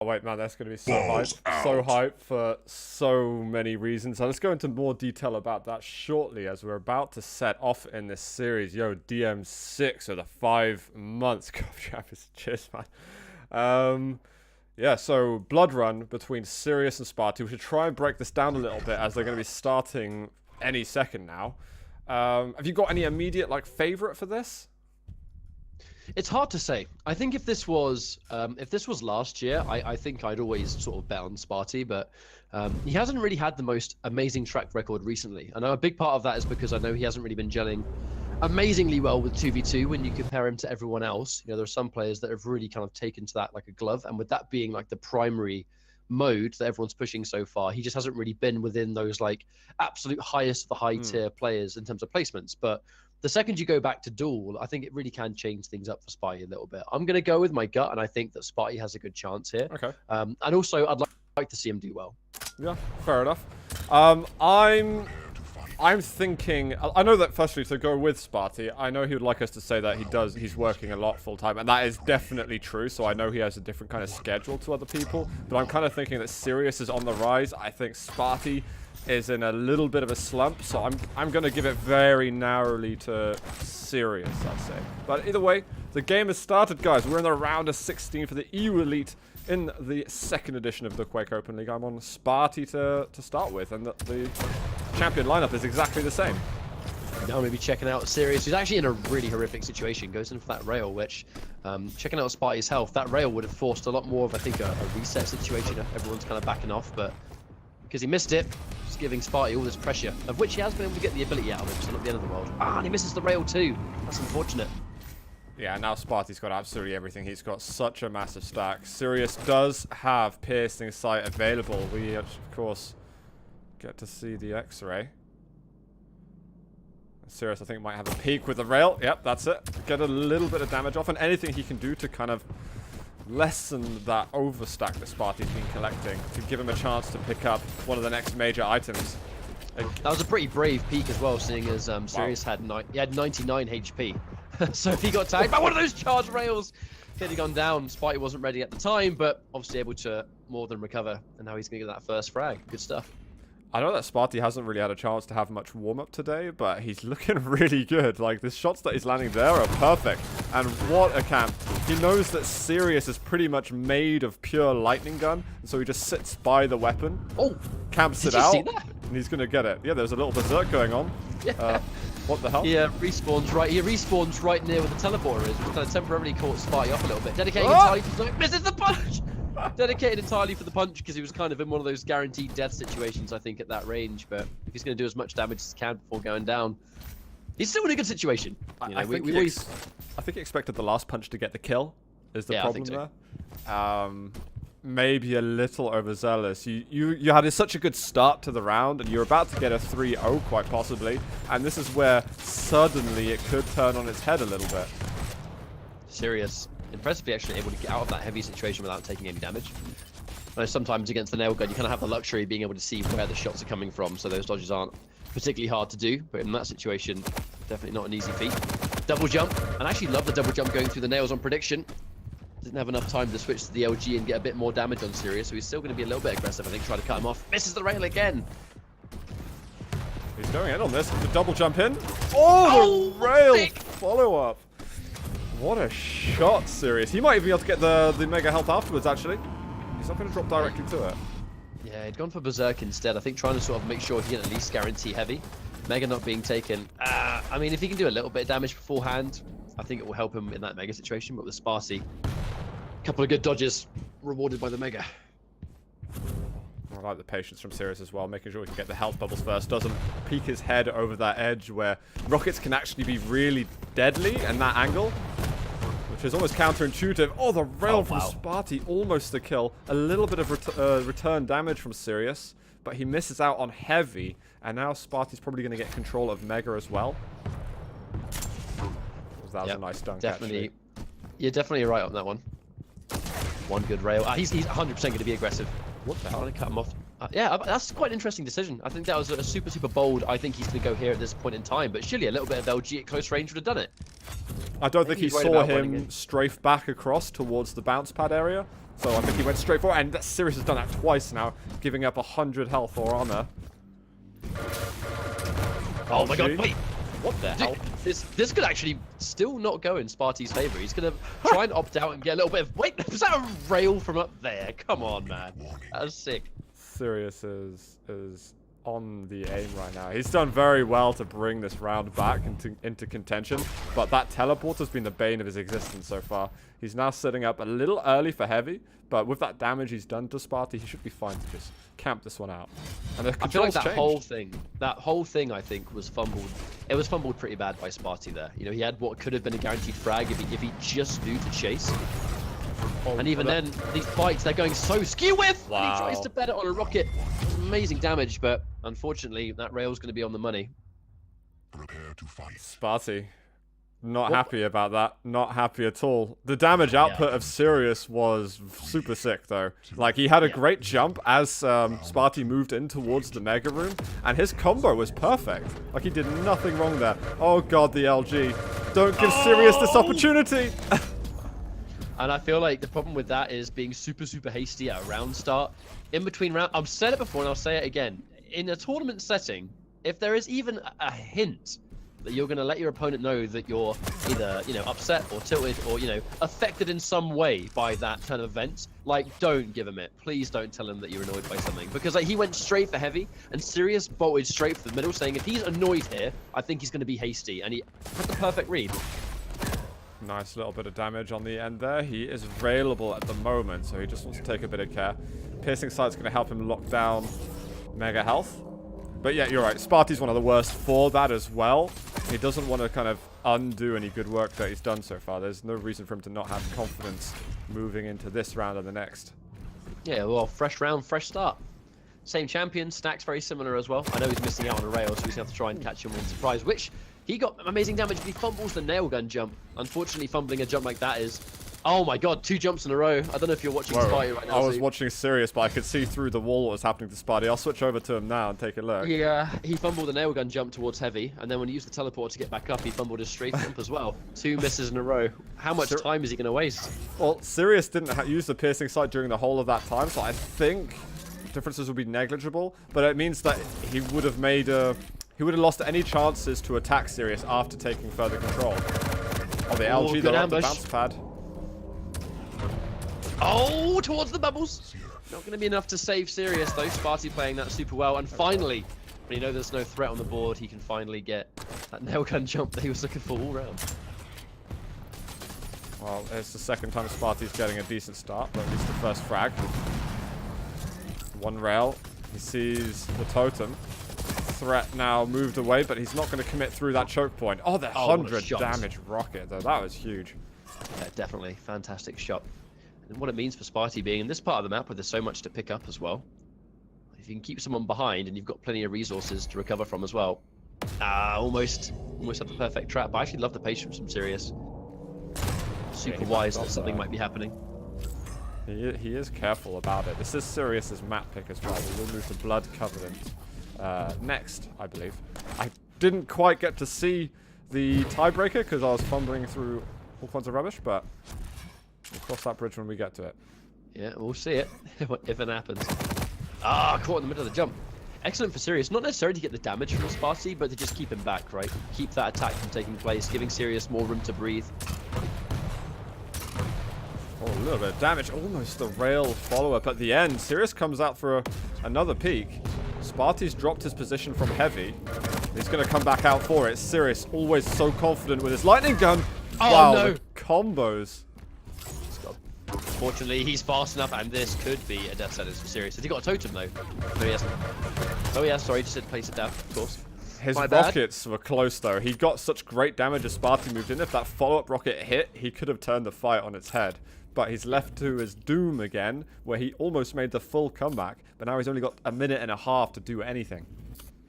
Oh wait, man, that's going to be so hype. So hype for so many reasons. And let's go into more detail about that shortly as we're about to set off in this series. Yo, DM6 or the 5 months. God, Travis, cheers, man. Yeah, so blood run between Sirius and Spart1e. We should try and break this down a little bit as they're going to be starting any second now. Have you got any immediate favorite for this? It's hard to say. I think if this was last year, I think I'd always sort of bet on Spart1e, but he hasn't really had the most amazing track record recently. I know a big part of that is because I know he hasn't really been gelling amazingly well with 2v2 when you compare him to everyone else. You know, there are some players that have really kind of taken to that like a glove, and with that being like the primary mode that everyone's pushing so far, he just hasn't really been within those like absolute highest of the high tier players in terms of placements. But the second you go back to duel, I think it really can change things up for Spart1e a little bit. I'm going to go with my gut, and I think that Spart1e has a good chance here. Okay. And also, I'd like to see him do well. Yeah, fair enough. I'm thinking, I know that firstly to go with Spart1e, I know he would like us to say that he's working a lot full time, and that is definitely true. So I know he has a different kind of schedule to other people, but I'm kind of thinking that Sirius is on the rise. I think Spart1e is in a little bit of a slump, so I'm going to give it very narrowly to Sirius, I'd say. But either way, the game has started, guys. We're in the round of 16 for the EU Elite in the second edition of the Quake Open League. I'm on Spart1e to start with, and the champion lineup is exactly the same. Now maybe checking out Sirius, who's actually in a really horrific situation, goes in for that rail, which, checking out Spart1e's health, that rail would have forced a lot more of, I think, a reset situation. Everyone's kind of backing off, but because he missed it, just giving Spart1e all this pressure, of which he has been able to get the ability out of it, so not the end of the world. Ah, and he misses the rail too. That's unfortunate. Yeah, now Spart1e's got absolutely everything. He's got such a massive stack. Sirius does have piercing sight available. We, of course, get to see the X-ray. Sirius, I think, might have a peek with the rail. Yep, that's it. Get a little bit of damage off, and anything he can do to kind of lessen that overstack that Spart1e's been collecting to give him a chance to pick up one of the next major items. That was a pretty brave peek as well, seeing as Sirius had 99 HP. So if he got tagged by one of those charge rails, he'd have gone down. Spart1e wasn't ready at the time, but obviously able to more than recover, and now he's going to get that first frag. Good stuff. I know that Spart1e hasn't really had a chance to have much warm-up today, but he's looking really good. Like, the shots that he's landing there are perfect. And what a camp. He knows that Sirius is pretty much made of pure lightning gun, and so he just sits by the weapon, camps it out, and he's going to get it. Yeah, there's a little berserk going on. Yeah. What the hell? He respawns right near where the teleporter is, which kind of temporarily caught Spart1e off a little bit. Dedicating entirely for misses the punch! Dedicated entirely for the punch because he was kind of in one of those guaranteed death situations, I think, at that range. But if he's going to do as much damage as he can before going down, he's still in a good situation. You know, I think he expected the last punch to get the kill, is the problem there. Maybe a little overzealous. You had such a good start to the round, and you're about to get a 3-0 quite possibly, and this is where suddenly it could turn on its head a little bit. Sirius, impressively actually able to get out of that heavy situation without taking any damage. I know sometimes against the nail gun, you kind of have the luxury of being able to see where the shots are coming from, so those dodges aren't particularly hard to do, but in that situation, definitely not an easy feat. Double jump, and I actually love the double jump going through the nails on prediction. Didn't have enough time to switch to the LG and get a bit more damage on Sirius, so he's still going to be a little bit aggressive, I think, try to cut him off. Misses the rail again. He's going in on this. The double jump in. Oh, the rail follow-up. What a shot, Sirius. He might even be able to get the mega health afterwards, actually. He's not going to drop directly to it. Yeah, he'd gone for Berserk instead. I think trying to sort of make sure he can at least guarantee heavy. Mega not being taken. I mean, if he can do a little bit of damage beforehand, I think it will help him in that mega situation. But with Spart1e, a couple of good dodges rewarded by the mega. I like the patience from Sirius as well, making sure he can get the health bubbles first. Doesn't peek his head over that edge where rockets can actually be really deadly, and that angle, which is almost counterintuitive. Oh, the rail from Spart1e, almost a kill. A little bit of return damage from Sirius, but he misses out on heavy, and now Spart1e's probably going to get control of mega as well. That was a nice dunk, definitely. Actually. You're definitely right on that one. One good rail. He's 100% going to be aggressive. What the hell? Trying to cut him off. Yeah, that's quite an interesting decision. I think that was a super bold. I think he's going to go here at this point in time, but surely a little bit of LG at close range would have done it. I don't think he saw him strafe back across towards the bounce pad area. So I think he went straight for it, and that Sirius has done that twice now, giving up 100 health or armor. Oh my god, wait! What the hell? This could actually still not go in Spart1e's favor. He's gonna try and opt out and get a little bit of... Wait, was that a rail from up there? Come on, man. That was sick. Sirius is on the aim right now. He's done very well to bring this round back into contention, but that teleport has been the bane of his existence so far. He's now setting up a little early for heavy, but with that damage he's done to Spart1e, he should be fine to just camp this one out. And the I feel like controls that whole thing, I think, was fumbled. It was fumbled pretty bad by Spart1e there. You know, he had what could have been a guaranteed frag if he just knew to chase. And even then, these fights, they're going so skew with! Wow. And he tries to bet it on a rocket. Amazing damage, but unfortunately, that rail's going to be on the money. Prepare to fight. Spart1e, not happy about that. Not happy at all. The damage output of Sirius was super sick, though. Like, he had a great jump as Spart1e moved in towards the Mega Room, and his combo was perfect. Like, he did nothing wrong there. Oh god, the LG. Don't give Sirius this opportunity! And I feel like the problem with that is being super hasty at a round start. In between round, I've said it before and I'll say it again. In a tournament setting, if there is even a hint that you're going to let your opponent know that you're either, you know, upset or tilted or, you know, affected in some way by that kind of event, like, don't give him it. Please don't tell him that you're annoyed by something. Because, like, he went straight for heavy and Sirius bolted straight for the middle, saying if he's annoyed here, I think he's going to be hasty. And he had the perfect read. Nice little bit of damage on the end there. He is railable at the moment, so he just wants to take a bit of care. Piercing Sight's going to help him lock down Mega Health. But yeah, you're right. Spart1e's one of the worst for that as well. He doesn't want to kind of undo any good work that he's done so far. There's no reason for him to not have confidence moving into this round and the next. Yeah, well, fresh round, fresh start. Same champion, Snack's very similar as well. I know he's missing out on a rail, so he's going to have to try and catch him on surprise, which he got amazing damage, but he fumbles the nail gun jump. Unfortunately, fumbling a jump like that is... Oh my god, 2 jumps in a row. I don't know if you're watching Spart1e right now. I was watching Sirius, but I could see through the wall what was happening to Spart1e. I'll switch over to him now and take a look. Yeah, he fumbled the nail gun jump towards heavy, and then when he used the teleport to get back up, he fumbled his straight jump as well. 2 misses in a row. How much time is he going to waste? Well, Sirius didn't use the piercing sight during the whole of that time, so I think differences would be negligible, but it means that he would have made he would have lost any chances to attack Sirius after taking further control. Oh, the LG, they're on the bounce pad. Oh, towards the bubbles. Not going to be enough to save Sirius, though. Spart1e playing that super well. And finally, when you know there's no threat on the board, he can finally get that nail gun jump that he was looking for all round. Well, it's the second time Spart1e's getting a decent start, but at least the first frag. 1 rail. He sees the totem. Threat now moved away, but he's not going to commit through that choke point. Oh, the 100 damage rocket, though. That was huge. Yeah, definitely. Fantastic shot. And what it means for Spart1e being in this part of the map where there's so much to pick up as well. If you can keep someone behind and you've got plenty of resources to recover from as well. Almost had the perfect trap. I actually love the patience from Sirius. Super wise that something might be happening. He is careful about it. This is Sirius's map pick as well. We'll move to Blood Covenant next, I believe. I didn't quite get to see the tiebreaker because I was fumbling through all kinds of rubbish, but we'll cross that bridge when we get to it. Yeah, we'll see it if it happens. Ah, caught in the middle of the jump. Excellent for Sirius. Not necessarily to get the damage from Spart1e, but to just keep him back, right? Keep that attack from taking place, giving Sirius more room to breathe. Oh, a little bit of damage. Almost the rail follow-up at the end. Sirius comes out for another peek. Spart1e's dropped his position from heavy. He's going to come back out for it. Sirius always so confident with his lightning gun. Oh, wow, no. The combos. Fortunately, he's fast enough, and this could be a death sentence for Sirius. Has he got a totem, though? No, he hasn't. Oh, yeah, sorry, just didn't place it down, of course. His rockets were close, though. He got such great damage as Spart1e moved in. If that follow-up rocket hit, he could have turned the fight on its head. But he's left to his doom again, where he almost made the full comeback. But now he's only got a minute and a half to do anything.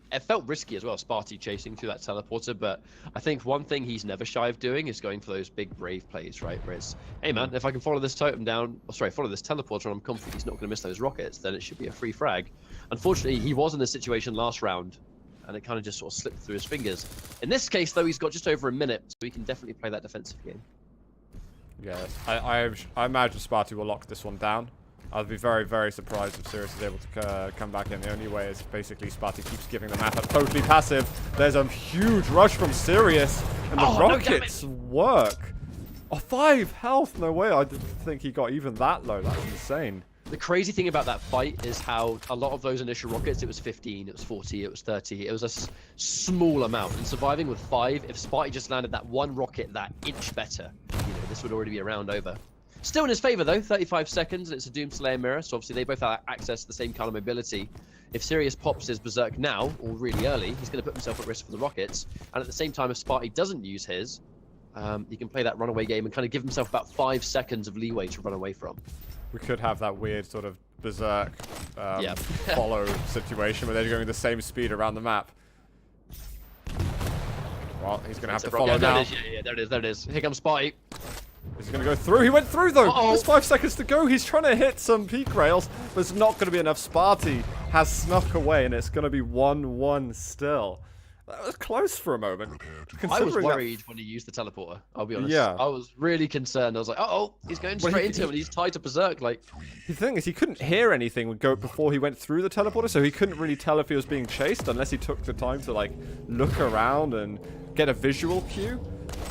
It felt risky as well, Spart1e chasing through that teleporter, but I think one thing he's never shy of doing is going for those big brave plays, right? Where it's, hey man, if I can follow this totem down, follow this teleporter and I'm confident he's not going to miss those rockets, then it should be a free frag. Unfortunately, he was in this situation last round, and it kind of just sort of slipped through his fingers. In this case, though, he's got just over a minute, so he can definitely play that defensive game. Yes, I imagine Spart1e will lock this one down. I'd be very, very surprised if Sirius is able to come back in. The only way is basically Spart1e keeps giving the map up totally passive. There's a huge rush from Sirius, and the rockets work. Oh, 5 health. No way. I didn't think he got even that low. That's insane. The crazy thing about that fight is how a lot of those initial rockets, it was 15, it was 40, it was 30. It was a small amount. And surviving with 5, if Spart1e just landed that one rocket that inch better, you know, this would already be a round over. Still in his favor though, 35 seconds, and it's a Doomslayer mirror, so obviously they both have access to the same kind of mobility. If Sirius pops his Berserk now, or really early, he's going to put himself at risk for the rockets. And at the same time, if Spart1e doesn't use his, he can play that runaway game and kind of give himself about 5 seconds of leeway to run away from. We could have that weird sort of Berserk follow situation where they're going the same speed around the map. Well, he's going to have to follow now. There it is. Here comes Spart1e. He's going to go through. He went through, though. Uh-oh. There's 5 seconds to go. He's trying to hit some peak rails, but it's not going to be enough. Spart1e has snuck away, and it's going to be 1-1 still. That was close for a moment. I was worried when he used the teleporter, I'll be honest. Yeah. I was really concerned. I was like, uh-oh, he's going straight into him, and he's tied to Berserk. Like, the thing is, he couldn't hear anything before he went through the teleporter, so he couldn't really tell if he was being chased unless he took the time to, like, look around and get a visual cue.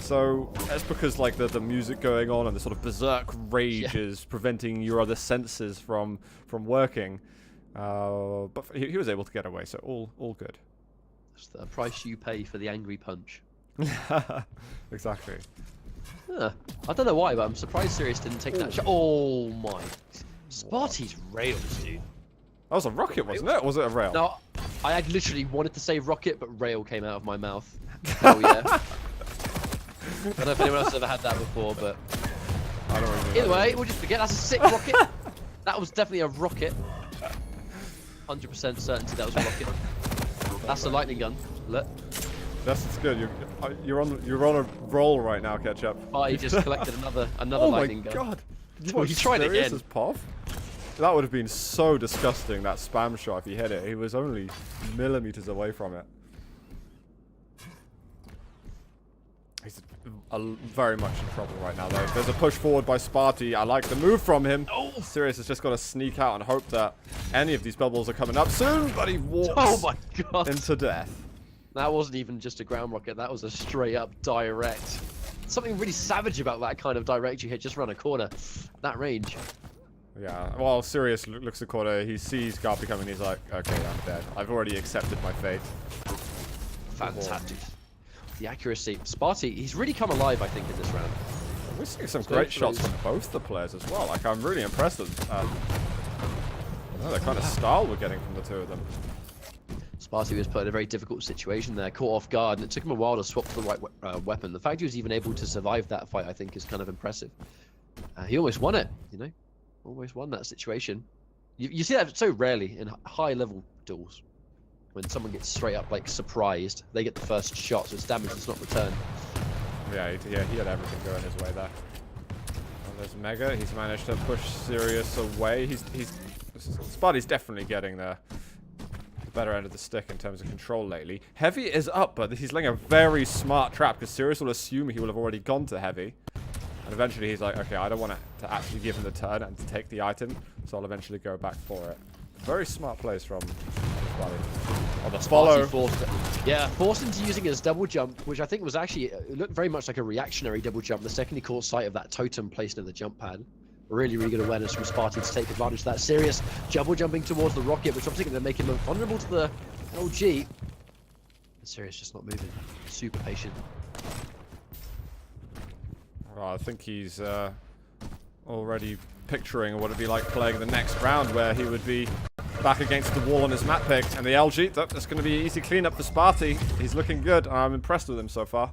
So that's because, like, the music going on and the sort of Berserk rage is preventing your other senses from working. But he was able to get away, so all good. it's the price you pay for the angry punch. Exactly. I don't know why, but I'm surprised Sirius didn't take that shot. Oh my. Spart1e's rails, dude. That was a rocket, wasn't it? Or was it a rail? No, I had literally wanted to say rocket, but rail came out of my mouth. Oh yeah. I don't know if anyone else has ever had that before, but I don't really either way, we'll just forget. That's a sick rocket. That was definitely a rocket. 100% certainty that was a rocket. That's a lightning gun. Look. That's good. You're on a roll right now, Ketchup. Spart1e just collected another lightning gun. Oh my god! He tried it again. Pov? That would have been so disgusting, that spam shot, if he hit it. He was only millimeters away from it. He's very much in trouble right now, though. There's a push forward by Spart1e. I like the move from him. Oh. Sirius has just got to sneak out and hope that any of these bubbles are coming up soon, but he walks into death. That wasn't even just a ground rocket. That was a straight up direct. Something really savage about that kind of direct you hit just around a corner. That range. Yeah, well, Sirius looks at the corner, he sees Garpy coming, he's like, okay, I'm dead. I've already accepted my fate. Fantastic. The accuracy. Spart1e, he's really come alive, I think, in this round. We're seeing some great shots from both the players as well. Like, I'm really impressed with the kind of style we're getting from the two of them. Spart1e was put in a very difficult situation there, caught off guard, and it took him a while to swap to the right weapon. The fact he was even able to survive that fight, I think, is kind of impressive. He almost won it, you know? Almost won that situation. You see that so rarely in high-level duels. When someone gets straight up, like, surprised, they get the first shot, so it's damage that's not returned. Yeah, he had everything going his way there. And there's Mega. He's managed to push Sirius away. Spart1e's definitely getting the better end of the stick in terms of control lately. Heavy is up, but he's laying a very smart trap because Sirius will assume he will have already gone to Heavy. And eventually he's like, okay, I don't want to actually give him the turn and to take the item, so I'll eventually go back for it. Very smart plays from Spart1e. Oh, the follow. Forced into using his double jump, which I think was actually, it looked very much like a reactionary double jump the second he caught sight of that totem placed in the jump pad. Really, really good awareness from Spart1e to take advantage of that. Sirius double jumping towards the rocket, which obviously going to make him vulnerable to the LG. But Sirius just not moving. Super patient. Oh, I think he's already picturing what it'd be like playing the next round where he would be back against the wall on his map pick. And the LG, that's going to be an easy cleanup for Spart1e. He's looking good. I'm impressed with him so far.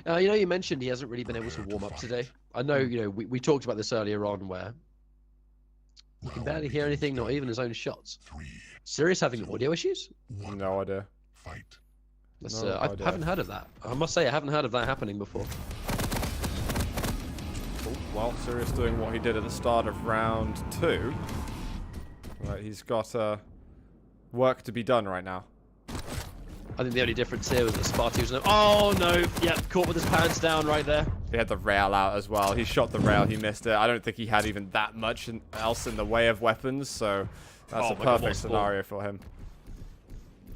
You know, you mentioned he hasn't really been able to warm up today. I know, you know, we talked about this earlier on where he can barely hear anything, not even his own shots. Sirius having audio issues? No idea. Fight. I haven't heard of that. I must say, I haven't heard of that happening before. Well, Sirius doing what he did at the start of round 2. Right, he's got work to be done right now. I think the only difference here was that Spart1e was oh no, yeah, caught with his pants down right there. He had the rail out as well. He shot the rail. He missed it. I don't think he had even that much else in the way of weapons. So that's a perfect scenario for him.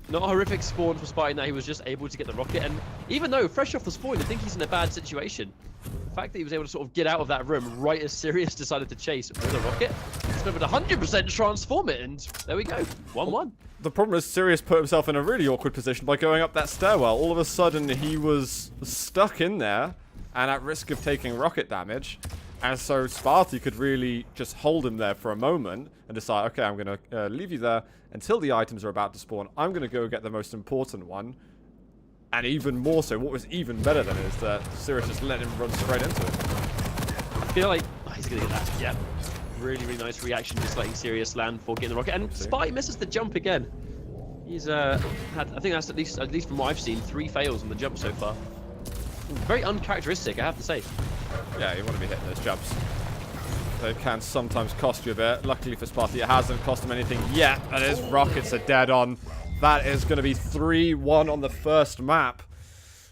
Not a horrific spawn for Spart1e that he was just able to get the rocket. And even though fresh off the spawn, I think he's in a bad situation. The fact that he was able to sort of get out of that room right as Sirius decided to chase with a rocket, he's been able to 100% transform it, and there we go, 1-1. The problem is Sirius put himself in a really awkward position by going up that stairwell. All of a sudden, he was stuck in there and at risk of taking rocket damage. And so Spart1e could really just hold him there for a moment and decide, okay, I'm going to leave you there until the items are about to spawn. I'm going to go get the most important one. And even more so, what was even better than is that Sirius just let him run straight into it. I feel like, oh, he's going to get that, yeah. Really, really nice reaction, just letting Sirius land for getting the rocket. And Spart1e misses the jump again. He's had, I think that's at least from what I've seen, 3 fails on the jump so far. Very uncharacteristic, I have to say. Yeah, you want to be hitting those jumps. They can sometimes cost you a bit. Luckily for Spart1e, it hasn't cost him anything yet. And his rockets are dead on. That is going to be 3-1 on the first map.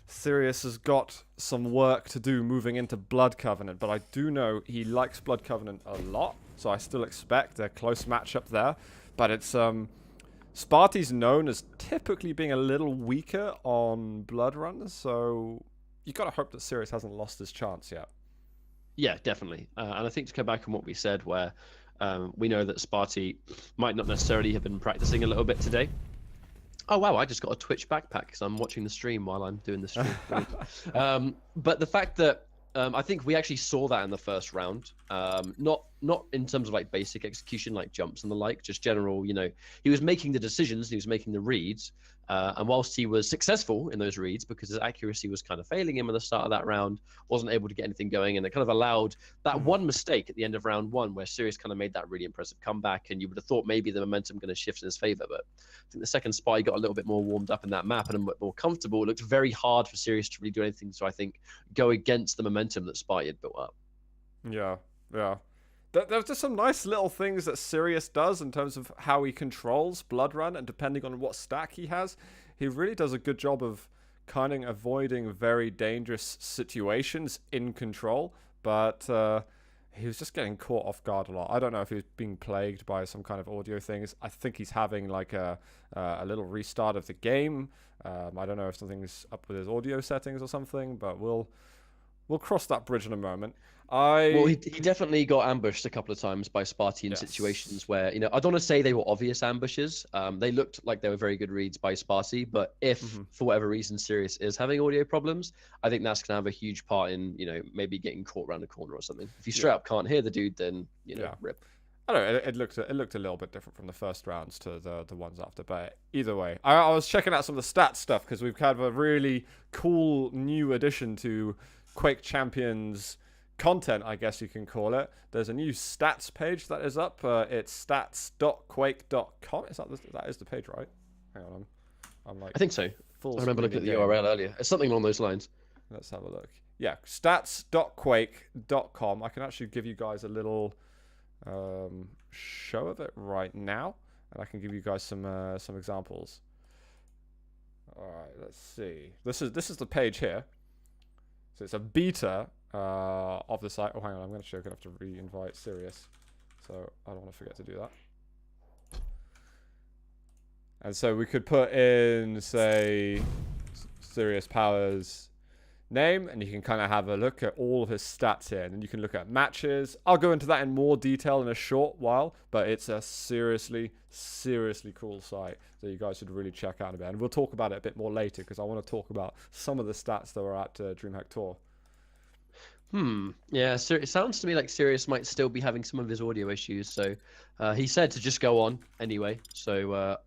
Sirius has got some work to do moving into Blood Covenant, but I do know he likes Blood Covenant a lot, so I still expect a close matchup there. But it's Spart1e's known as typically being a little weaker on Blood runs, so you got to hope that Sirius hasn't lost his chance yet. Yeah, definitely. And I think to come back on what we said, where we know that Spart1e might not necessarily have been practicing a little bit today. Oh, wow, I just got a Twitch backpack because I'm watching the stream while I'm doing the stream. But the fact that I think we actually saw that in the first round, not in terms of like basic execution, like jumps and the like, just general, you know, he was making the decisions, he was making the reads. And whilst he was successful in those reads, because his accuracy was kind of failing him at the start of that round, wasn't able to get anything going, and it kind of allowed that one mistake at the end of round 1 where Sirius kind of made that really impressive comeback, and you would have thought maybe the momentum going to shift in his favor. But I think the second Spy got a little bit more warmed up in that map and a bit more comfortable. It looked very hard for Sirius to really do anything to, I think, go against the momentum that Spy had built up. Yeah, yeah. There's just some nice little things that Sirius does in terms of how he controls Blood Run, and depending on what stack he has, he really does a good job of kind of avoiding very dangerous situations in control, but he was just getting caught off guard a lot. I don't know if he was being plagued by some kind of audio things. I think he's having like a little restart of the game. I don't know if something's up with his audio settings or something, but we'll cross that bridge in a moment. Well, he definitely got ambushed a couple of times by Spart1e in situations where, you know, I don't want to say they were obvious ambushes. They looked like they were very good reads by Spart1e, but if for whatever reason Sirius is having audio problems, I think that's going to have a huge part in, you know, maybe getting caught around the corner or something. If you straight up can't hear the dude, then, you know, rip. I don't know, it looked a little bit different from the first rounds to the ones after, but either way. I was checking out some of the stats stuff because we've had a really cool new addition to Quake Champions content, I guess you can call it. There's a new stats page that is up. It's stats.quake.com. That is the page, right? Hang on, I'm like, I think so. I remember looking at the URL earlier. It's something along those lines. Let's have a look. Yeah, stats.quake.com. I can actually give you guys a little show of it right now, and I can give you guys some examples. All right, let's see. This is the page here. So it's a beta of the site. Oh, hang on, I'm going to have to re-invite Sirius, so I don't want to forget to do that. And so we could put in, say, Sirius Power's name, and you can kind of have a look at all of his stats here, and then you can look at matches. I'll go into that in more detail in a short while, but it's a seriously cool site that you guys should really check out a bit, and we'll talk about it a bit more later because I want to talk about some of the stats that were at DreamHack Tour. Yeah, so it sounds to me like Sirius might still be having some of his audio issues, so he said to just go on anyway. So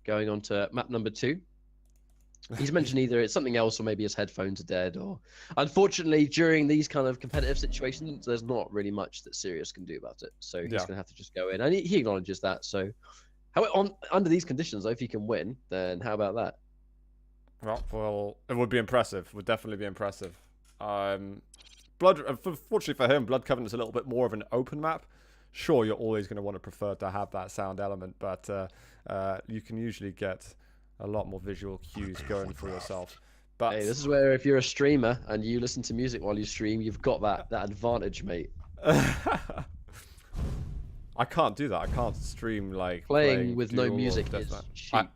going on to map number 2. He's mentioned either it's something else or maybe his headphones are dead, or unfortunately during these kind of competitive situations there's not really much that Sirius can do about it, so he's gonna have to just go in, and he acknowledges that. So under these conditions though, if he can win, then how about that? Well, it would be impressive. Would definitely be impressive. Fortunately for him, Blood Covenant is a little bit more of an open map. Sure, you're always going to want to prefer to have that sound element, but you can usually get a lot more visual cues going for yourself. But Hey, this is where if you're a streamer and you listen to music while you stream, you've got that advantage, mate. I can't do that. I can't stream like Playing with no duel or music is deathmatch. cheap.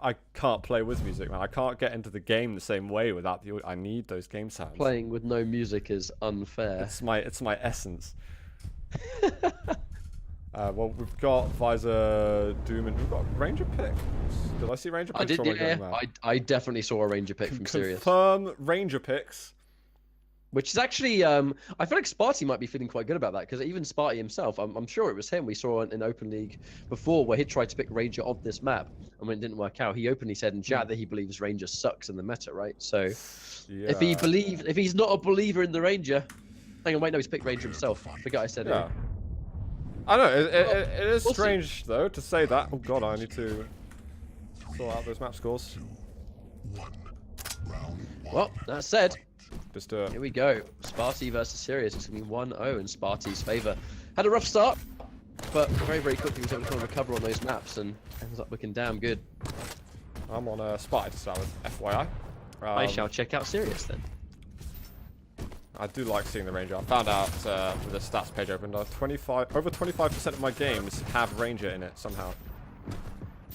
I can't play with music, man. I can't get into the game the same way without the. I need those game sounds. Playing with no music is unfair. It's my essence. Well, we've got Visor, Doom, and we've got Ranger picks. Did I see Ranger picks? I did, or am I yeah. going mad? I definitely saw a Ranger pick from Sirius. Confirm Ranger picks. Which is actually, I feel like Spart1e might be feeling quite good about that, because even Spart1e himself, I'm sure it was him we saw in Open League before, where he tried to pick Ranger on this map, and when it didn't work out, he openly said in chat that he believes Ranger sucks in the meta, right? So, Yeah. if he's not a believer in the Ranger, hang on, wait, no, he's picked Ranger himself. I forgot I said it. Yeah. I know, it is we'll see. strange, though, to say that. Oh god, I need to sort out those map scores. Well, that said, Just here we go. Spart1e versus Sirius. It's going to be 1-0 in Spart1e's favour. Had a rough start, but very, very quickly was able to kind of recover on those maps and ends up looking damn good. I'm on a Spart1e to start with, FYI. I shall check out Sirius then. I do like seeing the Ranger. I found out with the stats page opened, over 25% of my games have Ranger in it somehow.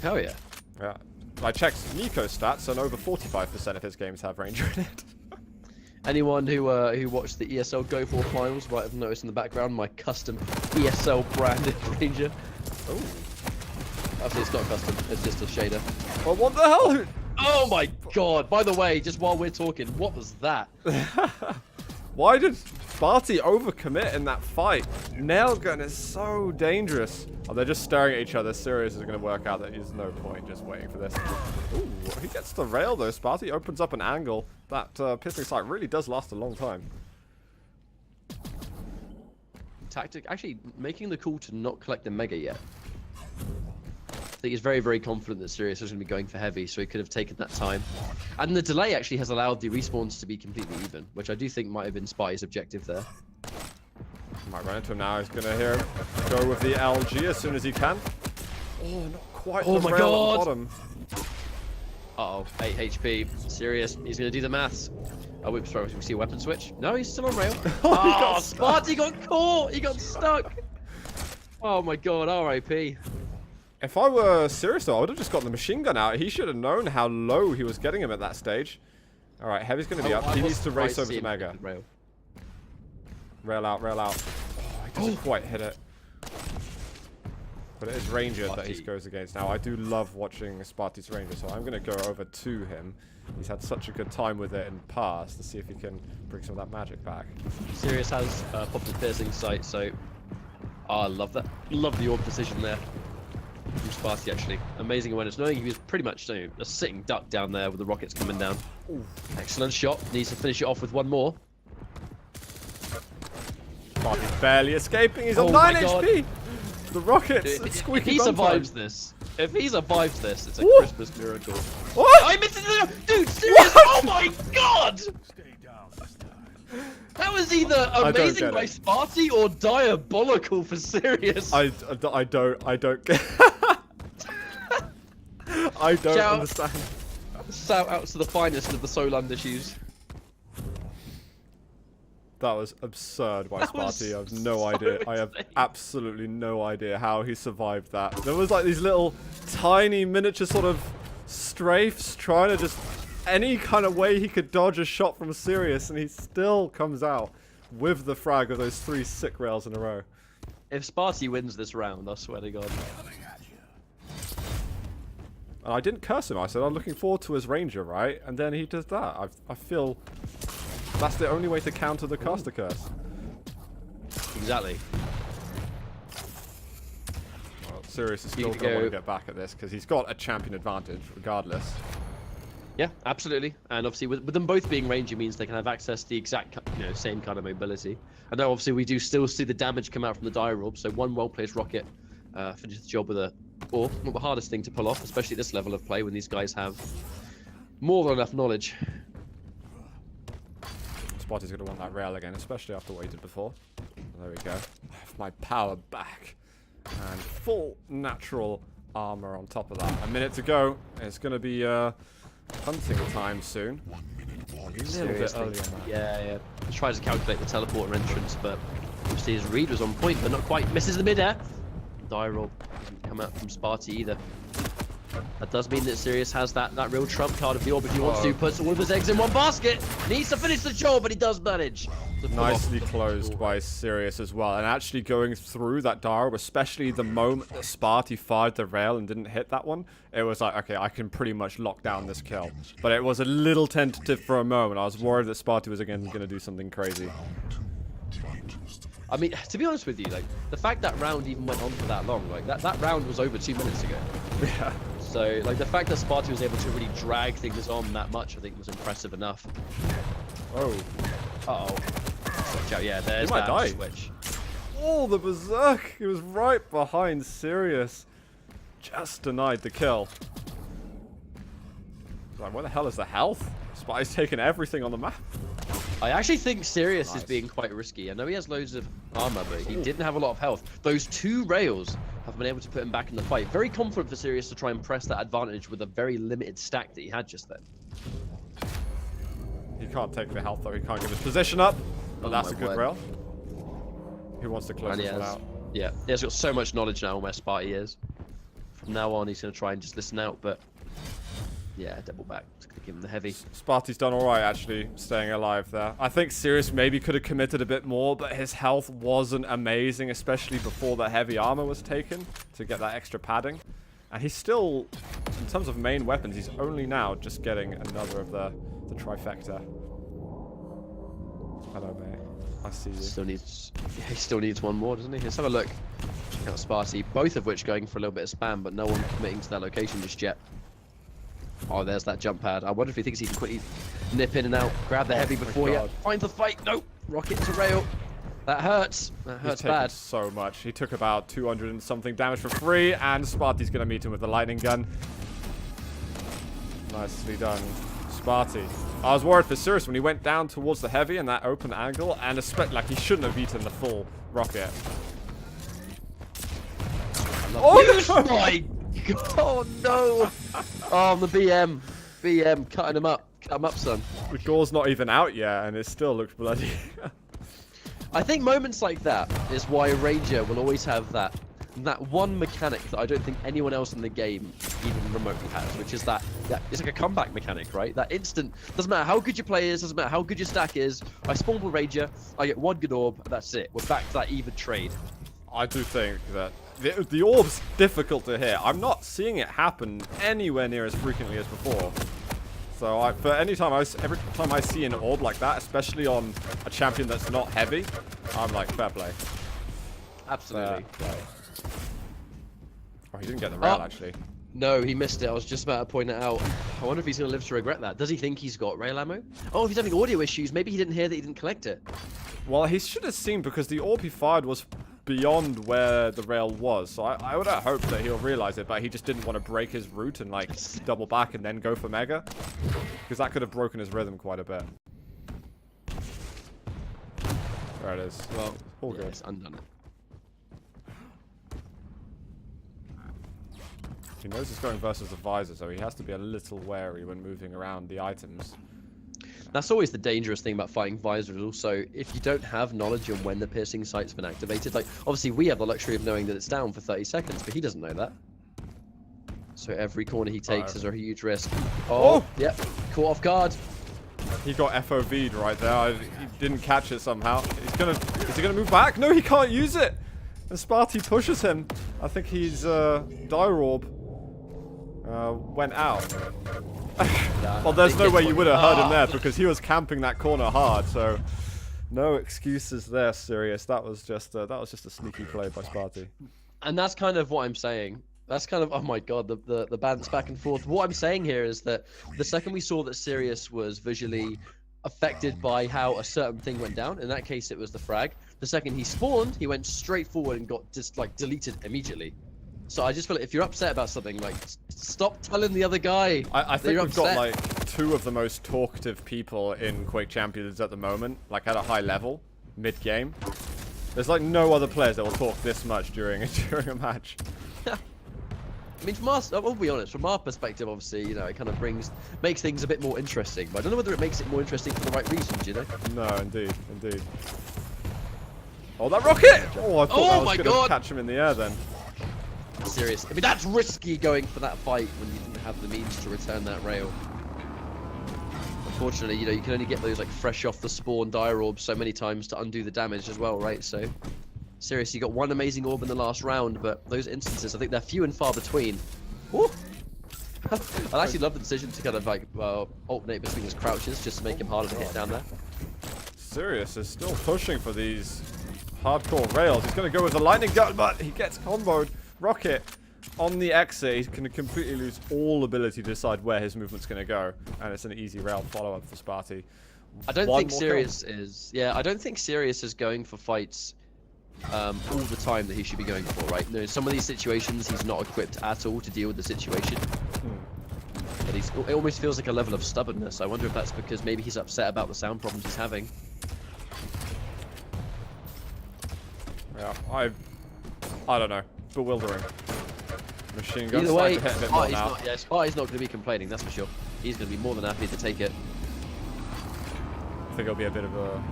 Hell yeah. Yeah. I checked Nico's stats, and over 45% of his games have Ranger in it. Anyone who watched the ESL Go 4 finals might have noticed in the background my custom ESL branded Ranger. Oh. Actually, it's not custom. It's just a shader. Well, what the hell? Oh my god! By the way, just while we're talking, what was that? Why did Spart1e overcommit in that fight? Nail gun is so dangerous. Oh, they're just staring at each other. Sirius is going to work out that there's no point just waiting for this. Ooh, he gets the rail though. Spart1e opens up an angle. That pissing sight really does last a long time. Tactic, actually making the call to not collect the mega yet. I think he's very, very confident that Sirius is going to be going for heavy, so he could have taken that time. And the delay actually has allowed the respawns to be completely even, which I do think might have been Spart1e's objective there. Might run into him now. He's going to hear him go with the LG as soon as he can. Oh, not quite Oh the my rail God. at the bottom. Uh-oh, 8 HP. Sirius, he's going to do the maths. Oh, wait, sorry, we see a weapon switch? No, he's still on rail. Oh, Spart1e got caught! He got stuck! Oh my god, RIP. If I were Sirius though, I would have just got the machine gun out. He should have known how low he was getting him at that stage. Alright, Heavy's going to be up. He needs to race over to Mega. Rail out, rail out. Oh, he doesn't quite hit it. But it is Ranger that he goes against now. I do love watching Spart1e's Ranger, so I'm going to go over to him. He's had such a good time with it in the past to see if he can bring some of that magic back. Sirius has popped a piercing sight, so... Oh, I love that. Love the orb decision there. From Spart1e, actually. Amazing awareness, knowing he was pretty much a sitting duck down there with the rockets coming down. Ooh. Excellent shot. Needs to finish it off with one more. Spart1e's barely escaping. He's on 9 HP. The rockets. If he survives this, it's a What? Christmas miracle. What? I missed it! Dude, Sirius! Oh my god! That was either amazing by Spart1e or diabolical for Sirius. I don't get. I don't understand. Shout out to the finest of the Solander shoes. That was absurd by Spart1e. I have no idea. I have absolutely no idea how he survived that. There was like these little tiny miniature sort of strafes trying to just any kind of way he could dodge a shot from Sirius, and he still comes out with the frag of those 3 sick rails in a row. If Spart1e wins this round, I swear to God. And I didn't curse him. I said I'm looking forward to his Ranger, right? And then he does that. I feel that's the only way to counter the caster curse. Exactly. Well, Sirius is still going to want to get back at this because he's got a champion advantage regardless. Yeah, absolutely. And obviously, with them both being Ranger means they can have access to the exact, same kind of mobility. And now, obviously, we do still see the damage come out from the dire orb. So one well-placed rocket finishes the job with a, or not the hardest thing to pull off, especially at this level of play when these guys have more than enough knowledge. Spart1e's going to want that rail again, especially after what he did before. There we go. I have my power back. And full natural armor on top of that. A minute to go. It's going to be hunting time soon. 1 minute A warning. little bit Seriously. early on that. Yeah. He tries to calculate the teleporter entrance, but obviously his read was on point, but not quite. Misses the midair. Die roll doesn't come out from Spart1e either. That does mean that Sirius has that real trump card of the orb if he wants to. Puts all of his eggs in one basket. Needs to finish the job, but he does manage. to pull off. Nicely closed by Sirius as well. And actually going through that Dara, especially the moment that Spart1e fired the rail and didn't hit that one, it was like, okay, I can pretty much lock down this kill. But it was a little tentative for a moment. I was worried that Spart1e was again going to do something crazy. I mean, to be honest with you, like, the fact that round even went on for that long, like, that round was over 2 minutes ago. Yeah. So, like, the fact that Spart1e was able to really drag things on that much, I think, was impressive enough. Oh. Uh-oh. Watch out, yeah, there's might that die. switch. Oh, the berserk! He was right behind Sirius. Just denied the kill. Like, where the hell is the health? Spy1e's taking everything on the map. I actually think Sirius is Nice. being quite risky. I know he has loads of armor, but he didn't have a lot of health. Those 2 rails have been able to put him back in the fight. Very confident for Sirius to try and press that advantage with a very limited stack that he had just then. He can't take the health though. He can't give his position up. But Oh that's my a good word. rail. Who wants to close And he this one has, out? yeah, he has got so much knowledge now on where Spart1e is. From now on, he's going to try and just listen out, but yeah, double back. Just going to give him the heavy. Spart1e's done alright actually, staying alive there. I think Sirius maybe could have committed a bit more, but his health wasn't amazing, especially before the heavy armor was taken to get that extra padding. And he's still, in terms of main weapons, he's only now just getting another of the trifecta. Hello, mate. I see you. He still needs one more, doesn't he? Let's have a look. Check out Spart1e, both of which going for a little bit of spam, but no one committing to their location just yet. Oh, there's that jump pad. I wonder if he thinks he can quickly nip in and out, grab the heavy before he God. finds the fight. Nope. Rocket to rail. That hurts. That He's hurts taken bad. so much. He took about 200 and something damage for free, and Spart1e's going to meet him with the lightning gun. Nicely done, Spart1e. I was worried for Sirius when he went down towards the heavy in that open angle, and like he shouldn't have eaten the full rocket. Oh my god! Oh no! Oh, the BM cutting him up. Cut him up, son. The gore's not even out yet, and it still looks bloody. I think moments like that is why Ranger will always have that one mechanic that I don't think anyone else in the game even remotely has, which is that it's like a comeback mechanic, right? That instant, doesn't matter how good your play is, doesn't matter how good your stack is, I spawn with Ranger, I get one good orb, and that's it. We're back to that even trade. I do think that the orb's difficult to hit. I'm not seeing it happen anywhere near as frequently as before. So every time I see an orb like that, especially on a champion that's not heavy, I'm like, fair play. Absolutely. Oh, he didn't get the rail, Oh. actually. No, he missed it. I was just about to point it out. I wonder if he's going to live to regret that. Does he think he's got rail ammo? Oh, if he's having audio issues, maybe he didn't hear that he didn't collect it. Well, he should have seen, because the orb he fired was beyond where the rail was. So I would have hoped that he'll realize it, but he just didn't want to break his route and, like, double back and then go for Mega. Because that could have broken his rhythm quite a bit. There it is. Well, all yeah, good. it's undone it. He knows he's going versus the visor, so he has to be a little wary when moving around the items. That's always the dangerous thing about fighting visors. Also, if you don't have knowledge on when the piercing sight's been activated, like, obviously we have the luxury of knowing that it's down for 30 seconds, but he doesn't know that. So every corner he takes is a huge risk. Oh, yep, caught off guard. He got FOV'd right there. He didn't catch it somehow. Is he gonna move back? No, he can't use it. And Spart1e pushes him. I think he's Dire Orb went out. Well, there's no way you would have heard him there because he was camping that corner hard. So no excuses there, Sirius. That was just a sneaky play by Spart1e. And that's kind of what I'm saying. That's kind of, oh my god, the bounce back and forth. What I'm saying here is that the second we saw that Sirius was visually affected by how a certain thing went down, in that case it was the frag, the second he spawned, he went straight forward and got just like deleted immediately. So I just feel like if you're upset about something, like, stop telling the other guy. I that think you're we've got upset. like 2 of the most talkative people in Quake Champions at the moment, like at a high level, mid-game. There's like no other players that will talk this much during a match. I mean, I'll be honest, from our perspective, obviously, you know, it kind of makes things a bit more interesting. But I don't know whether it makes it more interesting for the right reasons, you know? No, indeed, indeed. Oh, that rocket! Oh, I thought Oh that was my going to God. catch him in the air then. Serious. I mean, that's risky going for that fight when you didn't have the means to return that rail. Unfortunately, you know, you can only get those like fresh off the spawn dire orbs so many times to undo the damage as well, right? So, seriously, you got one amazing orb in the last round, but those instances, I think they're few and far between. Woo! I actually love the decision to kind of like alternate between his crouches just to make him harder to hit down there. Sirius is still pushing for these hardcore rails. He's going to go with the lightning gun, but he gets comboed. Rocket on the exit. He's going to completely lose all ability to decide where his movement's going to go, and it's an easy rail follow-up for Spart1e. I don't think Sirius is. Yeah, I don't think Sirius is going for fights all the time that he should be going for. Right? No, some of these situations he's not equipped at all to deal with the situation. But it almost feels like a level of stubbornness. I wonder if that's because maybe he's upset about the sound problems he's having. Yeah, I don't know. Bewildering. Machine gun Either way, starting to hit a bit more now. Spart1e's not going to be complaining, that's for sure. He's going to be more than happy to take it. I think it'll be a bit of a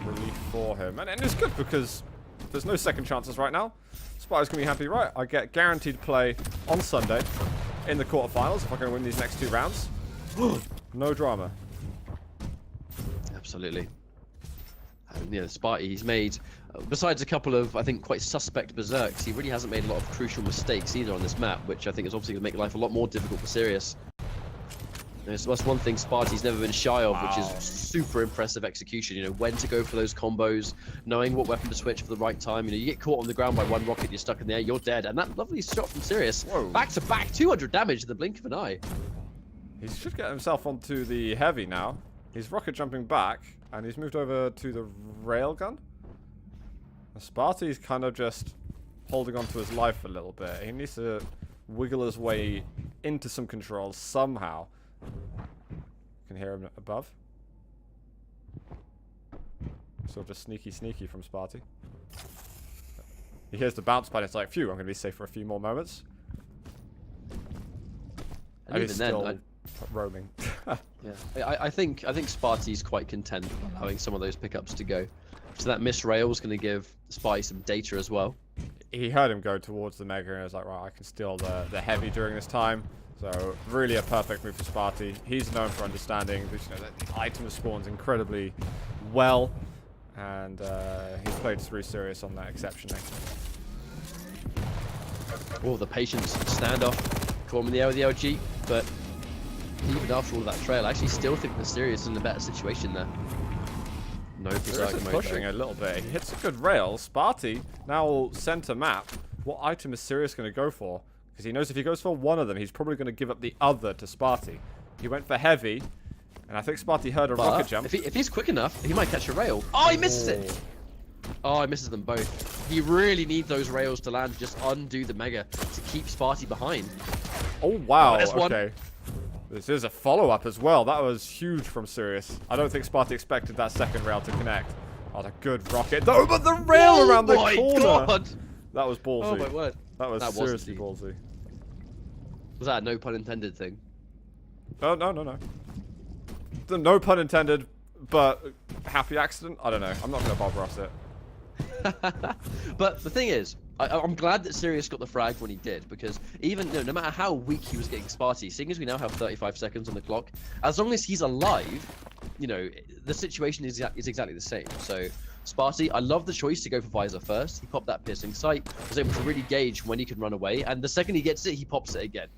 relief for him. And it's good because there's no second chances right now. Spart1e's going to be happy, right? I get guaranteed play on Sunday in the quarterfinals if I can win these next 2 rounds. No drama. Absolutely. And, you know, Spart1e, he's made, besides a couple of, I think, quite suspect berserks, he really hasn't made a lot of crucial mistakes either on this map, which I think is obviously going to make life a lot more difficult for Sirius. So that's one thing Spart1e's never been shy of, which is super impressive execution. You know, when to go for those combos, knowing what weapon to switch for the right time. You know, you get caught on the ground by one rocket, you're stuck in the air, you're dead. And that lovely shot from Sirius, back to back, 200 damage in the blink of an eye. He should get himself onto the heavy now. He's rocket jumping back, and he's moved over to the railgun. Spart1e's kind of just holding on to his life a little bit. He needs to wiggle his way into some controls somehow. You can hear him above. Sort of just sneaky from Spart1e. He hears the bounce pad, it's like, phew, I'm going to be safe for a few more moments. And even then, still roaming. yeah, I think Spart1e's quite content allowing some of those pickups to go. So that missed rail is going to give Spy some data as well. He heard him go towards the Mega and was like, right, I can steal the heavy during this time. So really a perfect move for Spart1e. He's known for understanding you know, that the item spawns incredibly well. And he played through Sirius on that exceptionally. Oh, the patience standoff. Caught him in the air with the LG, but even after all of that trail, I actually still think the Sirius is in a better situation there. No Sirius is pushing a little bit. He hits a good rail. Spart1e now center map. What item is Sirius going to go for? Because he knows if he goes for one of them, he's probably going to give up the other to Spart1e. He went for heavy, and I think Spart1e heard a rocket jump. If he's quick enough, he might catch a rail. Oh, he misses it! Oh, he misses them both. He really needs those rails to land to just undo the Mega to keep Spart1e behind. Oh, wow. There's one. Okay. This is a follow-up as well. That was huge from Sirius. I don't think Spart1e expected that second rail to connect. Oh, the good rocket. No, but the rail around the corner. God. That was ballsy. Oh, my word. That was seriously ballsy. Was that a no pun intended thing? Oh, no. No pun intended, but happy accident? I don't know. I'm not going to Bob Ross it. But the thing is, I'm glad that Sirius got the frag when he did, because even no matter how weak he was getting Spart1e, seeing as we now have 35 seconds on the clock, as long as he's alive, you know, the situation is exactly the same. So Spart1e, I love the choice to go for Visor first. He popped that piercing sight, was able to really gauge when he could run away, and the second he gets it, he pops it again.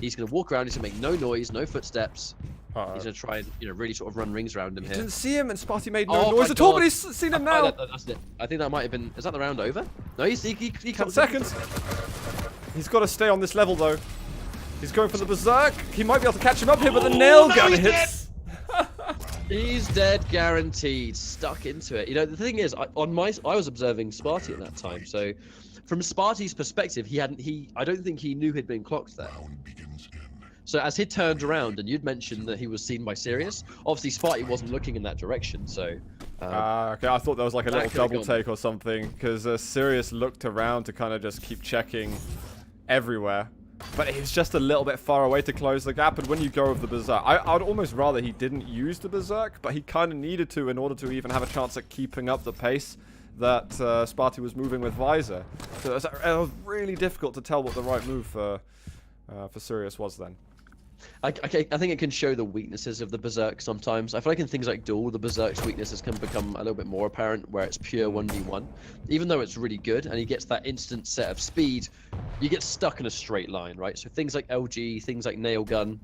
He's going to walk around, he's going to make no noise, no footsteps. He's going to try and, you know, really sort of run rings around him here. Didn't see him, and Spart1e made no noise at all, but he's seen him now. That's it. I think that might have been... Is that the round over? No, he 10 seconds. He's got to stay on this level, though. He's going for the berserk. He might be able to catch him up here, but the nail gun hits. He's dead, guaranteed. Stuck into it. You know, the thing is, I was observing Spart1e at that time, so from Spart1e's perspective, I don't think he knew he'd been clocked there. So as he turned around, and you'd mentioned that he was seen by Sirius, obviously Spart1e wasn't looking in that direction, so... okay, I thought there was like a little double take or something, because Sirius looked around to kind of just keep checking everywhere. But he's just a little bit far away to close the gap. And when you go with the Berserk, I would almost rather he didn't use the Berserk, but he kind of needed to in order to even have a chance at keeping up the pace that Spart1e was moving with Visor. So it was really difficult to tell what the right move for Sirius was then. I think it can show the weaknesses of the Berserk sometimes. I feel like in things like Duel, the Berserk's weaknesses can become a little bit more apparent, where it's pure 1v1. Even though it's really good, and he gets that instant set of speed, you get stuck in a straight line, right? So things like LG, things like Nail Gun,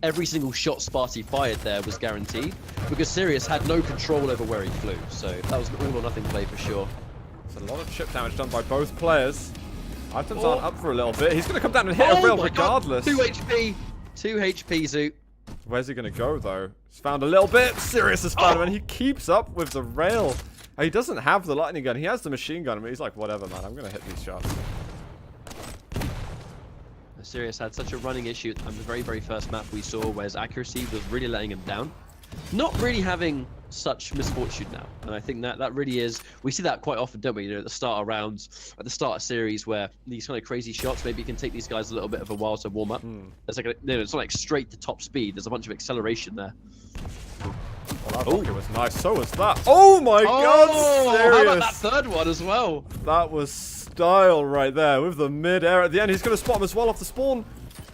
every single shot Spart1e fired there was guaranteed, because Sirius had no control over where he flew. So that was an all-or-nothing play for sure. It's a lot of chip damage done by both players. Items aren't up for a little bit. He's going to come down and hit a rail regardless. 2 HP! 2 HP, Zoot. Where's he going to go, though? He's found a little bit. Sirius has found him, and he keeps up with the rail. He doesn't have the lightning gun. He has the machine gun, but he's like, whatever, man. I'm going to hit these shots. Sirius had such a running issue on the very, very first map we saw, where his accuracy was really letting him down. Not really having such misfortune now, and I think that really is. We see that quite often, don't we? You know, at the start of rounds, at the start of series, where these kind of crazy shots maybe can take these guys a little bit of a while to warm up. It's like it's not like straight to top speed. There's a bunch of acceleration there. Well, that rocket was nice. So was that. Oh my God! Sirius. How about that third one as well? That was style right there with the mid-air at the end. He's going to spot him as well off the spawn.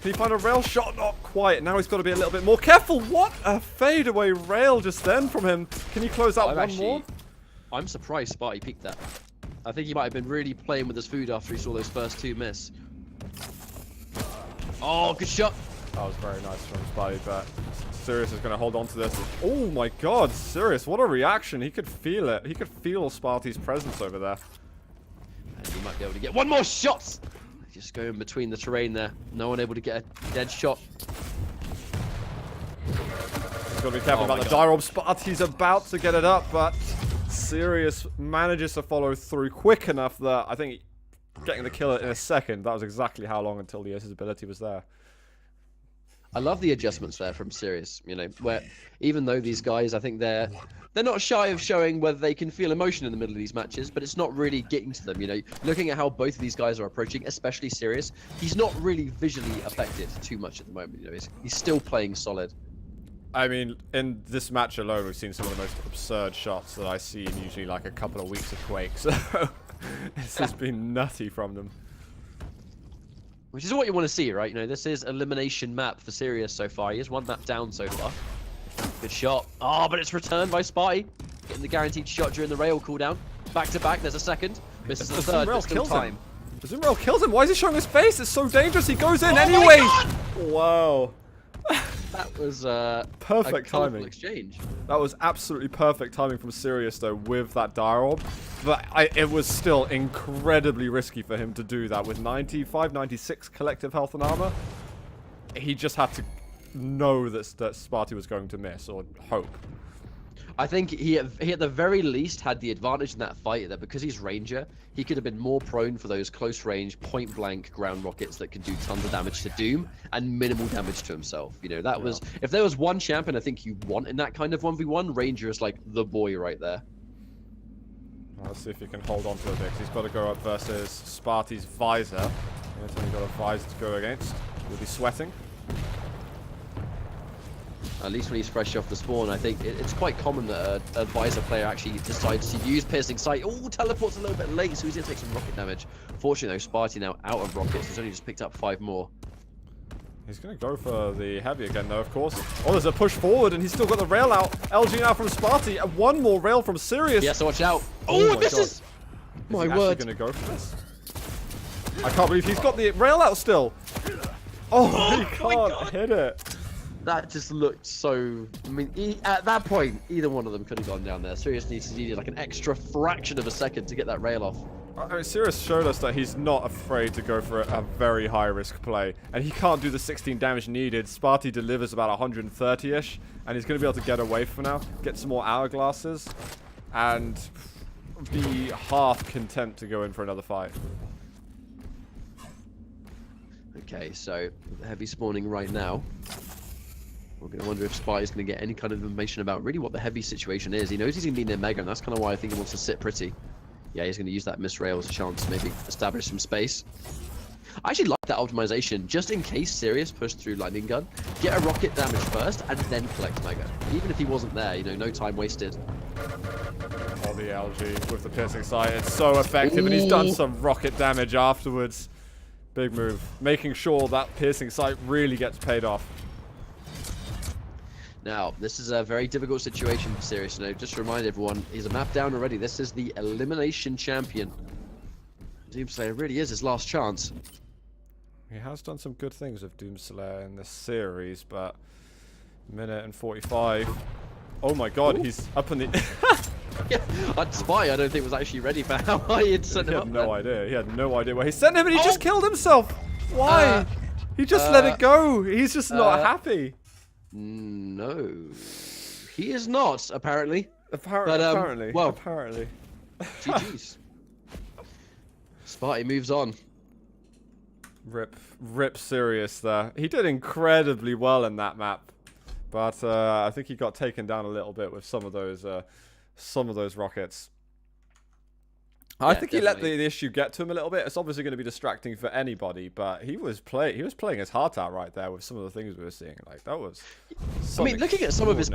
Can he find a rail shot? Not quite. Now he's got to be a little bit more careful. What a fadeaway rail just then from him. Can he close out one more? I'm surprised Spart1e peeked that. I think he might have been really playing with his food after he saw those first 2 miss. Oh, good shot. That was very nice from Spart1e, but Sirius is going to hold on to this. Oh my God, Sirius, what a reaction. He could feel it. He could feel Spart1e's presence over there. And he might be able to get one more shot. Just going between the terrain there. No one able to get a dead shot. He's got to be careful about the dire orb. Spart1e's about to get it up, but Sirius manages to follow through quick enough that I think getting the kill in a second, that was exactly how long until the ability was there. I love the adjustments there from Sirius, you know, where even though these guys, I think they're not shy of showing whether they can feel emotion in the middle of these matches, but it's not really getting to them, you know. Looking at how both of these guys are approaching, especially Sirius, he's not really visually affected too much at the moment, you know. He's still playing solid. I mean, in this match alone, we've seen some of the most absurd shots that I see in usually like a couple of weeks of Quake, so this has been nutty from them. Which is what you want to see, right? You know, this is elimination map for Sirius so far. He has 1 map down so far. Good shot. Oh, but it's returned by Spart1e. Getting the guaranteed shot during the rail cooldown. Back to back, there's a second. Misses the third, but still time. The zoom rail kills him. Why is he showing his face? It's so dangerous. He goes in anyway. Wow. That was perfect a timing. Exchange. That was absolutely perfect timing from Sirius, though, with that dire orb. But it was still incredibly risky for him to do that with 95, 96 collective health and armor. He just had to know that Spart1e was going to miss, or hope. I think he at the very least had the advantage in that fight that because he's Ranger, he could have been more prone for those close range, point blank ground rockets that can do tons of damage to Doom and minimal damage to himself. You know, that was, if there was one champion I think you want in that kind of 1v1, Ranger is like the boy right there. Let's see if he can hold on to it, because he's got to go up versus Spart1e's Visor. He's only got a Visor to go against. He'll be sweating. At least when he's fresh off the spawn, I think it's quite common that a Visor player actually decides to use Piercing Sight. Oh, teleports a little bit late, so he's going to take some rocket damage. Fortunately, though, Spart1e now out of rockets. He's only just picked up 5 more. He's going to go for the heavy again, though, of course. Oh, there's a push forward, and he's still got the rail out. LG now from Spart1e, and 1 more rail from Sirius. Yeah, so watch out. Oh, this God. is... My he word. actually going to go for this? I can't believe he's got the rail out still. Oh, he can't hit it. That just looked so... I mean, at that point, either one of them could have gone down there. Sirius needed like an extra fraction of a second to get that rail off. I mean, Sirius showed us that he's not afraid to go for a very high-risk play. And he can't do the 16 damage needed. Spart1e delivers about 130-ish. And he's going to be able to get away for now. Get some more hourglasses. And be half content to go in for another fight. Okay, so heavy spawning right now. We're going to wonder if Spart1e's going to get any kind of information about really what the heavy situation is. He knows he's going to be near Mega, and that's kind of why I think he wants to sit pretty. Yeah, he's going to use that miss rail as a chance to maybe establish some space. I actually like that optimization, just in case Sirius pushed through Lightning Gun. Get a rocket damage first, and then collect Mega. Even if he wasn't there, you know, no time wasted. Oh, the algae with the piercing sight. It's so effective, and he's done some rocket damage afterwards. Big move. Making sure that piercing sight really gets paid off. Now, this is a very difficult situation for Sirius. You know, just to remind everyone, he's a map down already. This is the elimination champion. Doomslayer really is his last chance. He has done some good things with Doomslayer in this series, but minute and 45. Oh my god, he's up in the... Yeah, Spart1e, I don't think was actually ready for how high he'd sent He him had up no there. idea. He had no idea where he sent him, and he just killed himself. Why? He just let it go. He's just not happy. No, he is not, apparently. Apparently. Well, apparently. GG's. Spart1e moves on. Rip Sirius there. He did incredibly well in that map, but I think he got taken down a little bit with some of those rockets. I think he let the issue get to him a little bit. It's obviously going to be distracting for anybody, but he was playing his heart out right there with some of the things we were seeing. Like that was. I mean, looking at some of his